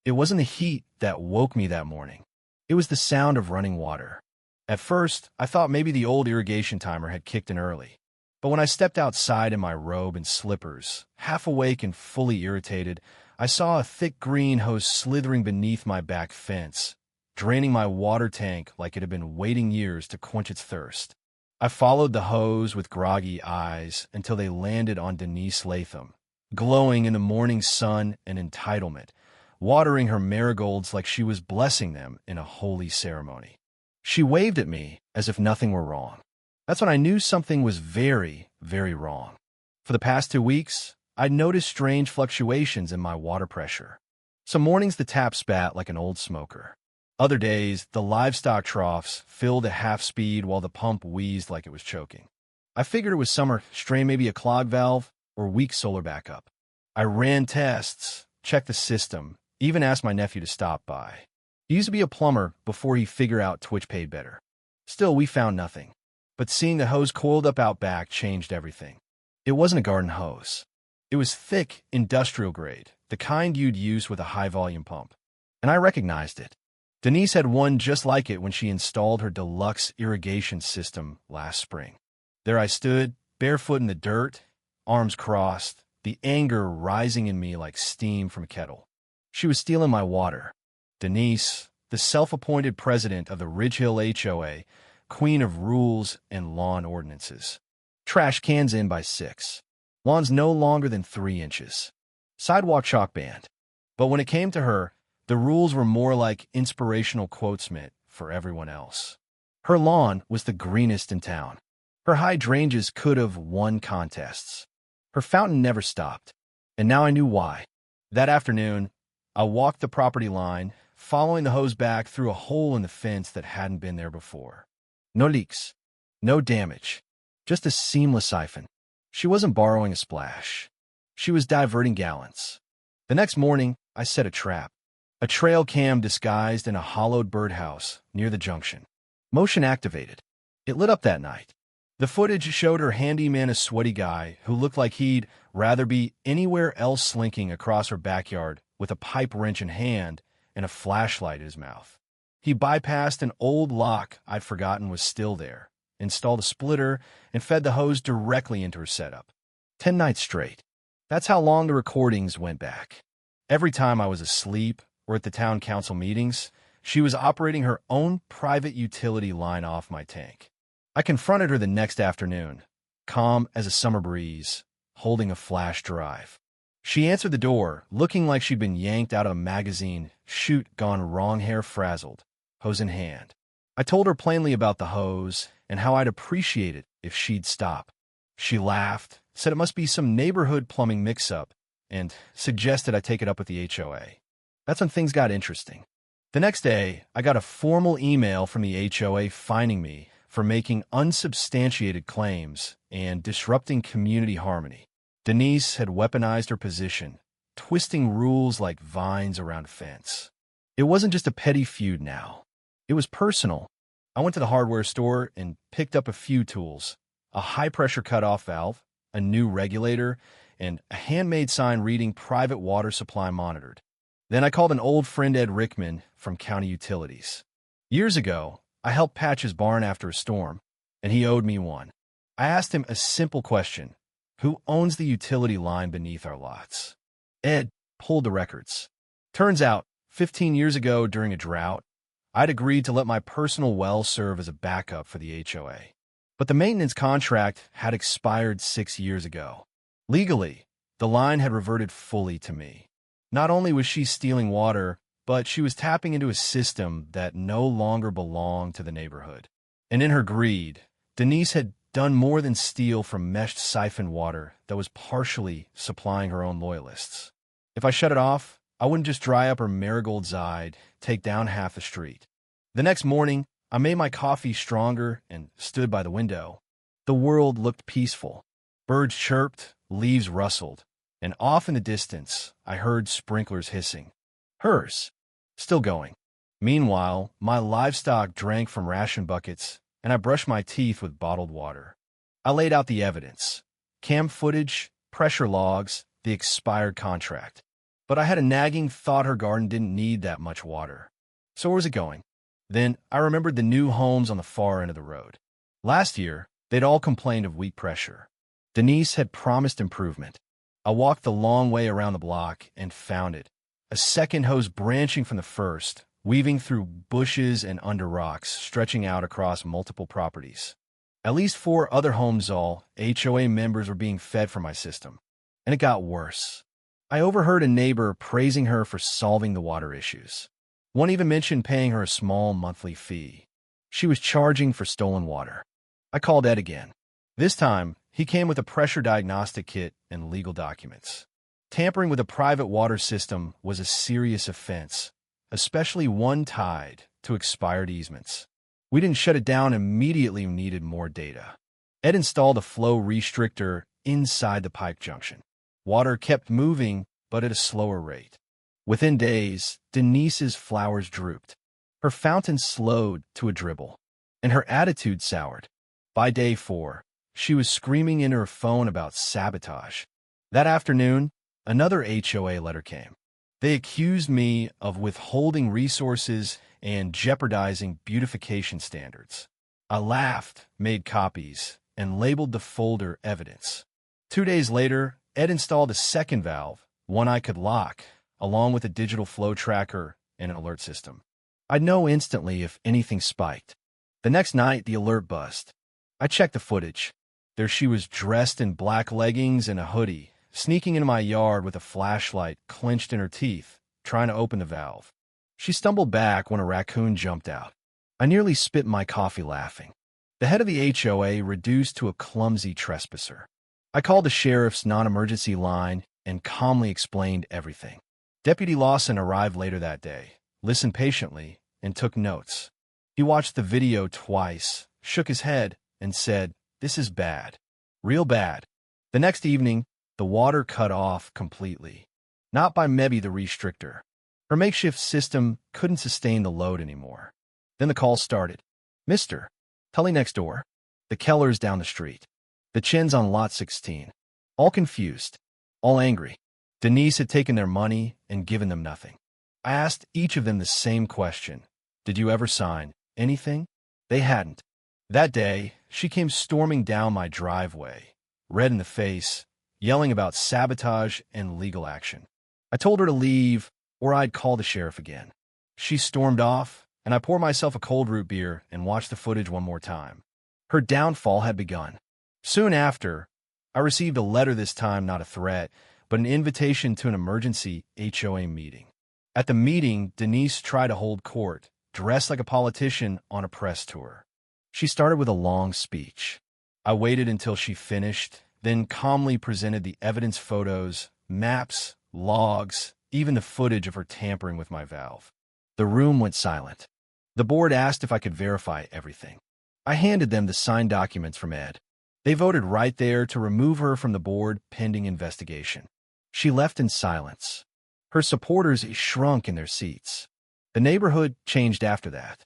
It wasn't the heat that woke me that morning. It was the sound of running water. At first, I thought maybe the old irrigation timer had kicked in early. But when I stepped outside in my robe and slippers, half awake and fully irritated, I saw a thick green hose slithering beneath my back fence, draining my water tank like it had been waiting years to quench its thirst. I followed the hose with groggy eyes until they landed on Denise Latham, glowing in the morning sun and entitlement, watering her marigolds like she was blessing them in a holy ceremony. She waved at me as if nothing were wrong. That's when I knew something was very, very wrong. For the past 2 weeks, I'd noticed strange fluctuations in my water pressure. Some mornings the tap spat like an old smoker. Other days, the livestock troughs filled at half speed while the pump wheezed like it was choking. I figured it was summer strain, maybe a clog valve or weak solar backup. I ran tests, checked the system, even asked my nephew to stop by. He used to be a plumber before he figured out Twitch paid better. Still, we found nothing. But seeing the hose coiled up out back changed everything. It wasn't a garden hose. It was thick, industrial grade, the kind you'd use with a high-volume pump. And I recognized it. Denise had one just like it when she installed her deluxe irrigation system last spring. There I stood, barefoot in the dirt, arms crossed, the anger rising in me like steam from a kettle. She was stealing my water. Denise, the self-appointed president of the Ridge Hill HOA, queen of rules and lawn ordinances. Trash cans in by 6. Lawns no longer than 3 inches. Sidewalk chalk banned. But when it came to her, the rules were more like inspirational quotes meant for everyone else. Her lawn was the greenest in town. Her hydrangeas could have won contests. Her fountain never stopped. And now I knew why. That afternoon, I walked the property line, following the hose back through a hole in the fence that hadn't been there before. No leaks, no damage, just a seamless siphon. She wasn't borrowing a splash. She was diverting gallons. The next morning, I set a trap. A trail cam disguised in a hollowed birdhouse near the junction. Motion activated. It lit up that night. The footage showed her handyman, a sweaty guy who looked like he'd rather be anywhere else, slinking across her backyard with a pipe wrench in hand and a flashlight in his mouth. He bypassed an old lock I'd forgotten was still there, installed a splitter, and fed the hose directly into her setup. 10 nights straight. That's how long the recordings went back. Every time I was asleep or at the town council meetings, she was operating her own private utility line off my tank. I confronted her the next afternoon, calm as a summer breeze, holding a flash drive. She answered the door, looking like she'd been yanked out of a magazine, shoot gone wrong, hair frazzled, hose in hand. I told her plainly about the hose and how I'd appreciate it if she'd stop. She laughed, said it must be some neighborhood plumbing mix-up, and suggested I take it up with the HOA. That's when things got interesting. The next day, I got a formal email from the HOA fining me for making unsubstantiated claims and disrupting community harmony. Denise had weaponized her position, twisting rules like vines around a fence. It wasn't just a petty feud now. It was personal. I went to the hardware store and picked up a few tools, a high-pressure cutoff valve, a new regulator, and a handmade sign reading private water supply monitored. Then I called an old friend, Ed Rickman, from County Utilities. Years ago, I helped patch his barn after a storm, and he owed me one. I asked him a simple question: who owns the utility line beneath our lots? Ed pulled the records. Turns out, 15 years ago during a drought, I'd agreed to let my personal well serve as a backup for the HOA. But the maintenance contract had expired 6 years ago. Legally, the line had reverted fully to me. Not only was she stealing water, but she was tapping into a system that no longer belonged to the neighborhood. And in her greed, Denise had done more than steal from meshed siphon water that was partially supplying her own loyalists. If I shut it off, I wouldn't just dry up her marigolds, I'd take down half the street. The next morning, I made my coffee stronger and stood by the window. The world looked peaceful. Birds chirped, leaves rustled, and off in the distance, I heard sprinklers hissing. Hers, still going. Meanwhile, my livestock drank from ration buckets, and I brushed my teeth with bottled water. I laid out the evidence: cam footage, pressure logs, the expired contract. but I had a nagging thought her garden didn't need that much water. So where was it going? Then I remembered the new homes on the far end of the road. Last year, they'd all complained of weak pressure. Denise had promised improvement. I walked the long way around the block and found it. A second hose branching from the first, weaving through bushes and under rocks, stretching out across multiple properties. At least 4 other homes, all HOA members, were being fed from my system. And it got worse. I overheard a neighbor praising her for solving the water issues. One even mentioned paying her a small monthly fee. She was charging for stolen water. I called Ed again. This time, he came with a pressure diagnostic kit and legal documents. Tampering with a private water system was a serious offense, especially one tied to expired easements. We didn't shut it down immediately. We needed more data. Ed installed a flow restrictor inside the pipe junction. Water kept moving, but at a slower rate. Within days, Denise's flowers drooped. Her fountain slowed to a dribble, and her attitude soured. By day 4, she was screaming into her phone about sabotage. That afternoon, another HOA letter came. They accused me of withholding resources and jeopardizing beautification standards. I laughed, made copies, and labeled the folder evidence. 2 days later, Ed installed a second valve, one I could lock, along with a digital flow tracker and an alert system. I'd know instantly if anything spiked. The next night, the alert buzzed. I checked the footage. There she was, dressed in black leggings and a hoodie, sneaking into my yard with a flashlight clenched in her teeth, trying to open the valve. She stumbled back when a raccoon jumped out. I nearly spit my coffee laughing. The head of the HOA reduced to a clumsy trespasser. I called the sheriff's non-emergency line and calmly explained everything. Deputy Lawson arrived later that day, listened patiently, and took notes. He watched the video twice, shook his head, and said, "This is bad. Real bad." The next evening, the water cut off completely. Not by maybe the restrictor. Her makeshift system couldn't sustain the load anymore. Then the call started. "Mr. Tully next door. The Kellers down the street. The Chins on lot 16. All confused. All angry. Denise had taken their money and given them nothing." I asked each of them the same question. "Did you ever sign anything?" They hadn't. That day, she came storming down my driveway, red in the face, yelling about sabotage and legal action. I told her to leave, or I'd call the sheriff again. She stormed off, and I poured myself a cold root beer and watched the footage one more time. Her downfall had begun. Soon after, I received a letter, this time not a threat, but an invitation to an emergency HOA meeting. At the meeting, Denise tried to hold court, dressed like a politician on a press tour. She started with a long speech. I waited until she finished, then calmly presented the evidence, photos, maps, logs, even the footage of her tampering with my valve. The room went silent. The board asked if I could verify everything. I handed them the signed documents from Ed. They voted right there to remove her from the board pending investigation. She left in silence. Her supporters shrunk in their seats. The neighborhood changed after that.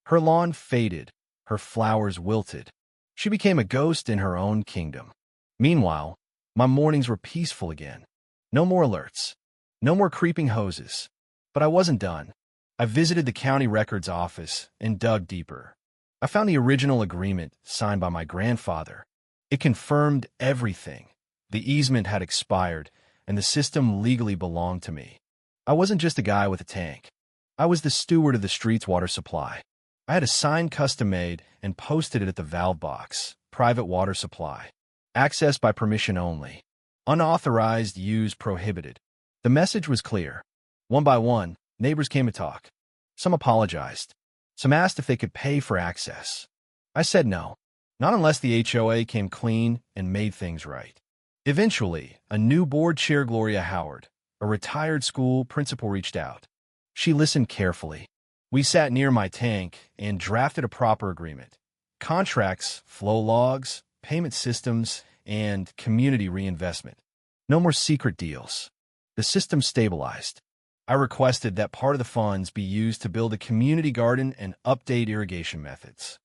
Her lawn faded. Her flowers wilted. She became a ghost in her own kingdom. Meanwhile, my mornings were peaceful again. No more alerts. No more creeping hoses. But I wasn't done. I visited the county records office and dug deeper. I found the original agreement signed by my grandfather. It confirmed everything. The easement had expired, and the system legally belonged to me. I wasn't just a guy with a tank. I was the steward of the street's water supply. I had a sign custom-made and posted it at the valve box, private water supply. Access by permission only. Unauthorized use prohibited. The message was clear. One by one, neighbors came to talk. Some apologized. Some asked if they could pay for access. I said no. Not unless the HOA came clean and made things right. Eventually, a new board chair, Gloria Howard, a retired school principal, reached out. She listened carefully. We sat near my tank and drafted a proper agreement. Contracts, flow logs, payment systems, and community reinvestment. No more secret deals. The system stabilized. I requested that part of the funds be used to build a community garden and update irrigation methods.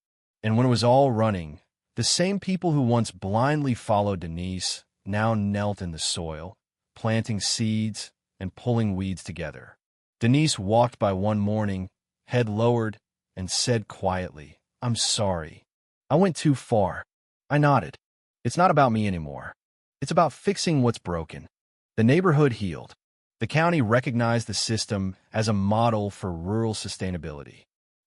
And when it was all running, the same people who once blindly followed Denise now knelt in the soil, planting seeds and pulling weeds together. Denise walked by one morning, head lowered, and said quietly, "I'm sorry. I went too far." I nodded. It's not about me anymore. It's about fixing what's broken. The neighborhood healed. The county recognized the system as a model for rural sustainability.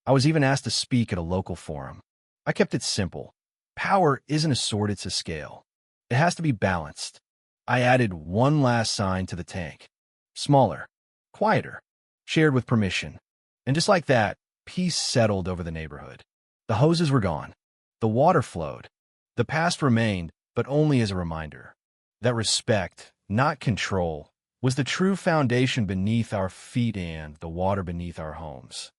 I was even asked to speak at a local forum. I kept it simple. Power isn't a sword, it's a scale. It has to be balanced. I added one last sign to the tank. Smaller, quieter, shared with permission. And just like that, peace settled over the neighborhood. The hoses were gone. The water flowed. The past remained, but only as a reminder. That respect, not control, was the true foundation beneath our feet and the water beneath our homes.